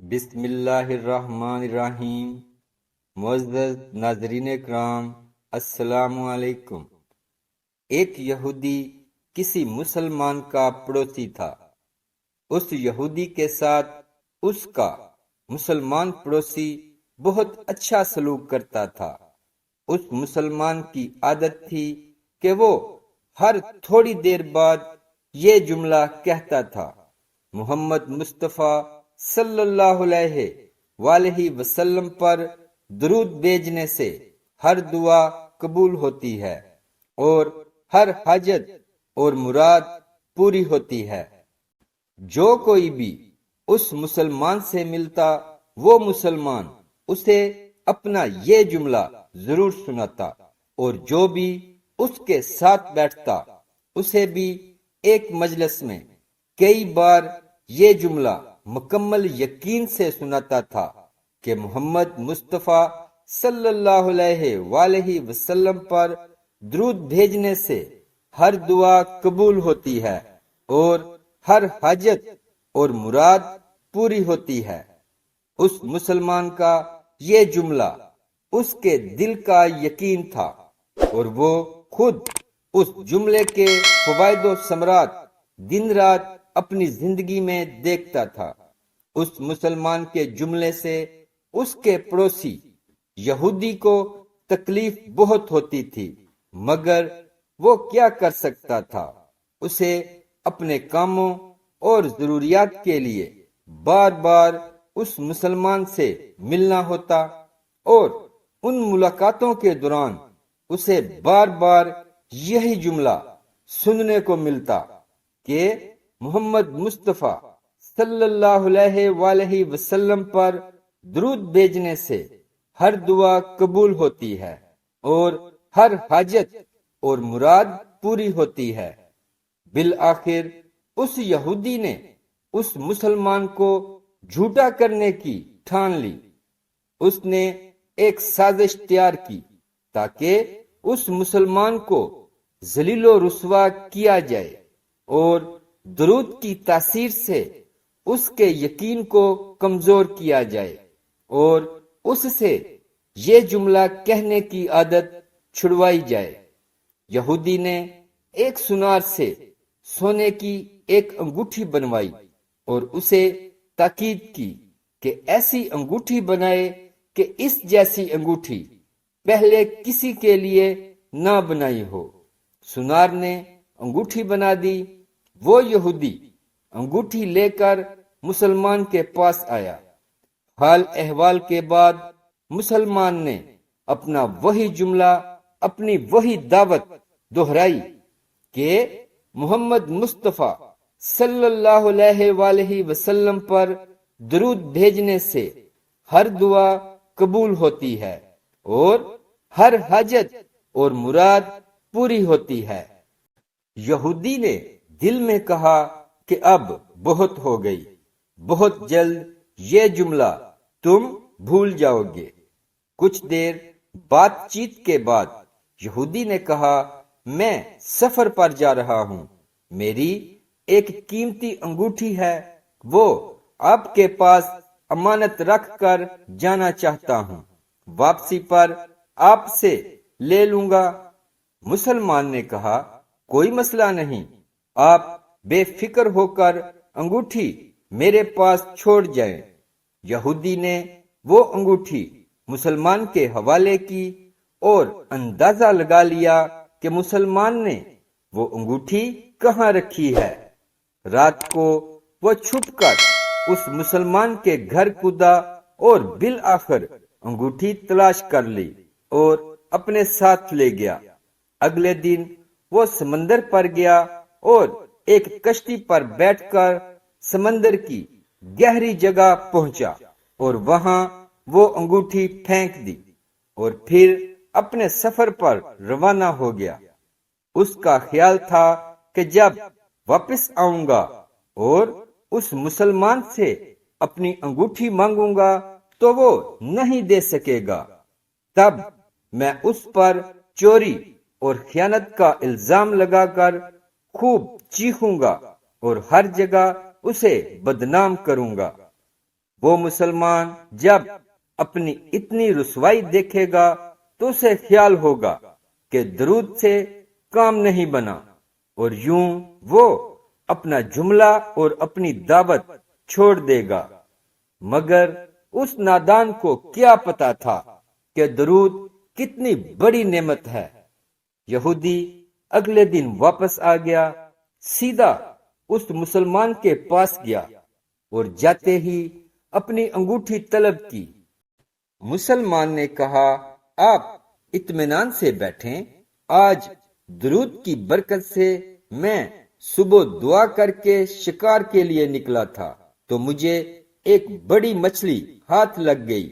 بسم اللہ الرحمن الرحیم۔ معزز ناظرین کرام، السلام علیکم۔ ایک یہودی کسی مسلمان کا پڑوسی تھا۔ اس یہودی کے ساتھ اس کا مسلمان پڑوسی بہت اچھا سلوک کرتا تھا۔ اس مسلمان کی عادت تھی کہ وہ ہر تھوڑی دیر بعد یہ جملہ کہتا تھا: محمد مصطفیٰ صلی اللہ علیہ وآلہ وسلم پر درود بھیجنے سے ہر دعا قبول ہوتی ہے اور ہر حاجت اور مراد پوری ہوتی ہے۔ جو کوئی بھی اس مسلمان سے ملتا وہ مسلمان اسے اپنا یہ جملہ ضرور سناتا، اور جو بھی اس کے ساتھ بیٹھتا اسے بھی ایک مجلس میں کئی بار یہ جملہ مکمل یقین سے سناتا تھا کہ محمد مصطفیٰ صلی اللہ علیہ وآلہ وسلم پر درود بھیجنے سے ہر دعا قبول ہوتی ہے اور ہر حاجت اور مراد پوری ہوتی ہے۔ اس مسلمان کا یہ جملہ اس کے دل کا یقین تھا، اور وہ خود اس جملے کے فوائد و ثمرات دن رات اپنی زندگی میں دیکھتا تھا۔ اس مسلمان کے جملے سے اس کے پڑوسی یہودی کو تکلیف بہت ہوتی تھی، مگر وہ کیا کر سکتا تھا؟ اسے اپنے کاموں اور ضروریات کے لیے بار بار اس مسلمان سے ملنا ہوتا، اور ان ملاقاتوں کے دوران اسے بار بار یہی جملہ سننے کو ملتا کہ محمد مصطفیٰ صلی اللہ علیہ وآلہ وسلم پر درود بھیجنے سے ہر دعا قبول ہوتی ہے اور ہر حاجت اور مراد پوری ہوتی ہے۔ بالآخر اس یہودی نے اس مسلمان کو جھوٹا کرنے کی ٹھان لی۔ اس نے ایک سازش تیار کی تاکہ اس مسلمان کو ذلیل و رسوا کیا جائے اور درود کی تاثیر سے اس کے یقین کو کمزور کیا جائے اور اس سے یہ جملہ کہنے کی عادت چھڑوائی جائے۔ یہودی نے ایک سنار سے سونے کی ایک انگوٹھی بنوائی اور اسے تاکید کی کہ ایسی انگوٹھی بنائے کہ اس جیسی انگوٹھی پہلے کسی کے لیے نہ بنائی ہو۔ سنار نے انگوٹھی بنا دی۔ وہ یہودی انگوٹھی لے کر مسلمان کے پاس آیا۔ حال احوال کے بعد مسلمان نے اپنا وہی جملہ، اپنی وہی دعوت دہرائی کہ محمد مصطفیٰ صلی اللہ علیہ وآلہ وسلم پر درود بھیجنے سے ہر دعا قبول ہوتی ہے اور ہر حاجت اور مراد پوری ہوتی ہے۔ یہودی نے دل میں کہا کہ اب بہت ہو گئی، بہت جلد یہ جملہ تم بھول جاؤ گے۔ کچھ دیر بات چیت کے بعد یہودی نے کہا، میں سفر پر جا رہا ہوں، میری ایک قیمتی انگوٹھی ہے، وہ آپ کے پاس امانت رکھ کر جانا چاہتا ہوں، واپسی پر آپ سے لے لوں گا۔ مسلمان نے کہا، کوئی مسئلہ نہیں، آپ بے فکر ہو کر انگوٹھی میرے پاس چھوڑ جائیں۔ یہودی نے وہ انگوٹھی مسلمان کے حوالے کی اور اندازہ لگا لیا کہ مسلمان نے وہ انگوٹھی کہاں رکھی ہے۔ رات کو وہ چھپ کر اس مسلمان کے گھر کودا اور بالآخر انگوٹھی تلاش کر لی اور اپنے ساتھ لے گیا۔ اگلے دن وہ سمندر پر گیا اور ایک کشتی پر بیٹھ کر سمندر کی گہری جگہ پہنچا اور وہاں وہ انگوٹھی پھینک دی اور پھر اپنے سفر پر روانہ ہو گیا۔ اس کا خیال تھا کہ جب واپس آؤں گا اور اس مسلمان سے اپنی انگوٹھی مانگوں گا تو وہ نہیں دے سکے گا، تب میں اس پر چوری اور خیانت کا الزام لگا کر خوب چیخوں گا اور ہر جگہ اسے بدنام کروں گا۔ وہ مسلمان جب اپنی اتنی رسوائی دیکھے گا تو اسے خیال ہوگا کہ درود سے کام نہیں بنا، اور یوں وہ اپنا جملہ اور اپنی دعوت چھوڑ دے گا۔ مگر اس نادان کو کیا پتا تھا کہ درود کتنی بڑی نعمت ہے۔ یہودی اگلے دن واپس آ گیا، سیدھا اس مسلمان کے پاس گیا اور جاتے ہی اپنی انگوٹھی طلب کی۔ مسلمان نے کہا، آپ اطمینان سے بیٹھیں، آج درود کی برکت سے میں صبح دعا کر کے شکار کے لیے نکلا تھا تو مجھے ایک بڑی مچھلی ہاتھ لگ گئی۔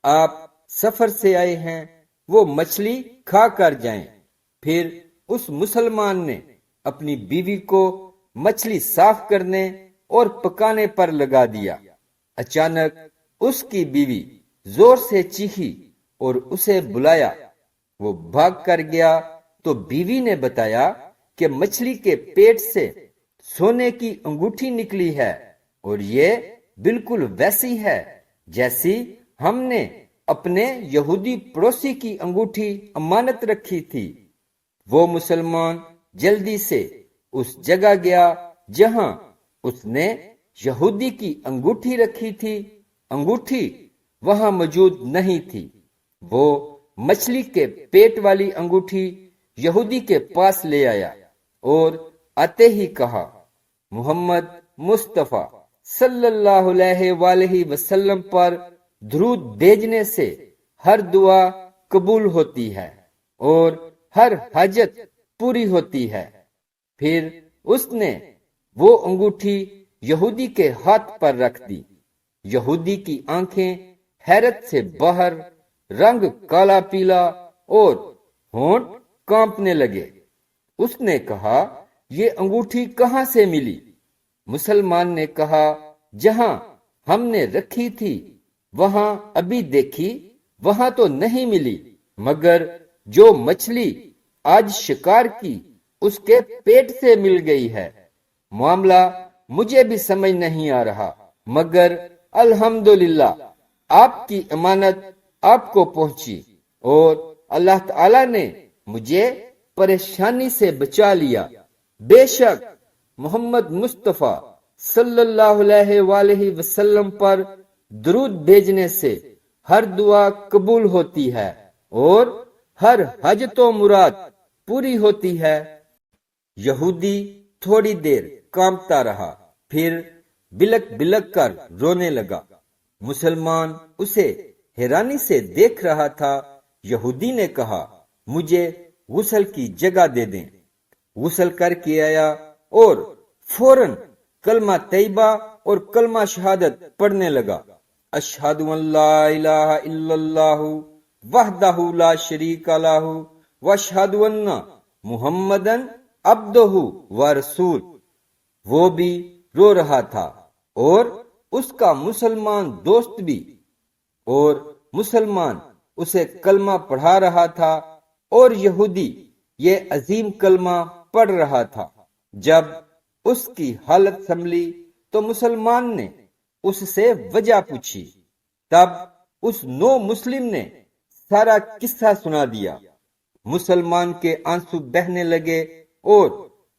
آپ سفر سے آئے ہیں، وہ مچھلی کھا کر جائیں۔ پھر اس مسلمان نے اپنی بیوی کو مچھلی صاف کرنے اور پکانے پر لگا دیا۔ اچانک اس کی بیوی زور سے چیخی اور اسے بلایا۔ وہ بھاگ کر گیا تو بیوی نے بتایا کہ مچھلی کے پیٹ سے سونے کی انگوٹھی نکلی ہے، اور یہ بالکل ویسی ہے جیسی ہم نے اپنے یہودی پڑوسی کی انگوٹھی امانت رکھی تھی۔ وہ مسلمان جلدی سے اس جگہ گیا جہاں اس نے یہودی کی انگوٹھی رکھی تھی۔ انگوٹھی وہاں موجود نہیں تھی۔ وہ مچھلی کے پیٹ والی انگوٹھی یہودی کے پاس لے آیا اور آتے ہی کہا، محمد مصطفیٰ صلی اللہ علیہ وآلہ وسلم پر درود بھیجنے سے ہر دعا قبول ہوتی ہے اور ہر حاجت پوری ہوتی ہے۔ پھر اس نے وہ انگوٹھی یہودی کے ہاتھ پر رکھ دی۔ یہودی کی آنکھیں حیرت سے باہر، رنگ کالا پیلا اور ہونٹ کانپنے لگے۔ اس نے کہا، یہ انگوٹھی کہاں سے ملی؟ مسلمان نے کہا، جہاں ہم نے رکھی تھی وہاں ابھی دیکھی، وہاں تو نہیں ملی، مگر جو مچھلی آج شکار کی اس کے پیٹ سے مل گئی ہے۔ معاملہ مجھے بھی سمجھ نہیں آ رہا، مگر الحمدللہ آپ کی امانت آپ کو پہنچی اور اللہ تعالی نے مجھے پریشانی سے بچا لیا۔ بے شک محمد مصطفیٰ صلی اللہ علیہ وآلہ وسلم پر درود بھیجنے سے ہر دعا قبول ہوتی ہے اور ہر حاجت و مراد پوری ہوتی ہے۔ یہودی تھوڑی دیر کانپتا رہا، پھر بلک بلک کر رونے لگا۔ مسلمان اسے حیرانی سے دیکھ رہا تھا۔ یہودی نے کہا، مجھے غسل کی جگہ دے دیں۔ غسل کر کے آیا اور فوراً کلمہ طیبہ اور کلمہ شہادت پڑھنے لگا۔ اشہد ان لا الہ الا اللہ وحدہ لا شریک لہ واشہد ان محمدن عبدہ ورسول۔ وہ بھی رو رہا تھا اور اس کا مسلمان دوست بھی، اور مسلمان اسے کلمہ پڑھا رہا تھا اور یہودی یہ عظیم کلمہ پڑھ رہا تھا۔ جب اس کی حالت سنبھلی تو مسلمان نے اس سے وجہ پوچھی۔ تب اس نو مسلم نے سارا قصہ سنا دیا۔ مسلمان کے آنسو بہنے لگے اور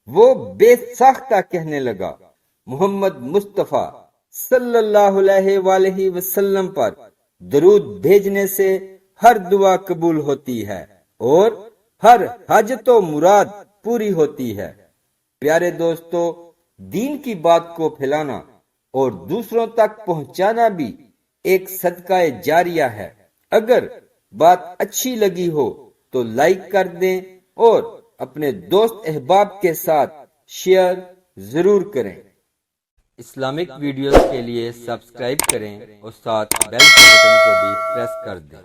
وہ بے ساختہ کہنے لگا، محمد مصطفیٰ صلی اللہ علیہ وآلہ وسلم پر درود بھیجنے سے ہر دعا قبول ہوتی ہے اور ہر حاجت و مراد پوری ہوتی ہے۔ پیارے دوستو، دین کی بات کو پھیلانا اور دوسروں تک پہنچانا بھی ایک صدقہ جاریہ ہے۔ اگر بات اچھی لگی ہو تو لائک کر دیں اور اپنے دوست احباب کے ساتھ شیئر ضرور کریں۔ اسلامک ویڈیوز کے لیے سبسکرائب کریں اور ساتھ بیل کے بٹن کو بھی پریس کر دیں۔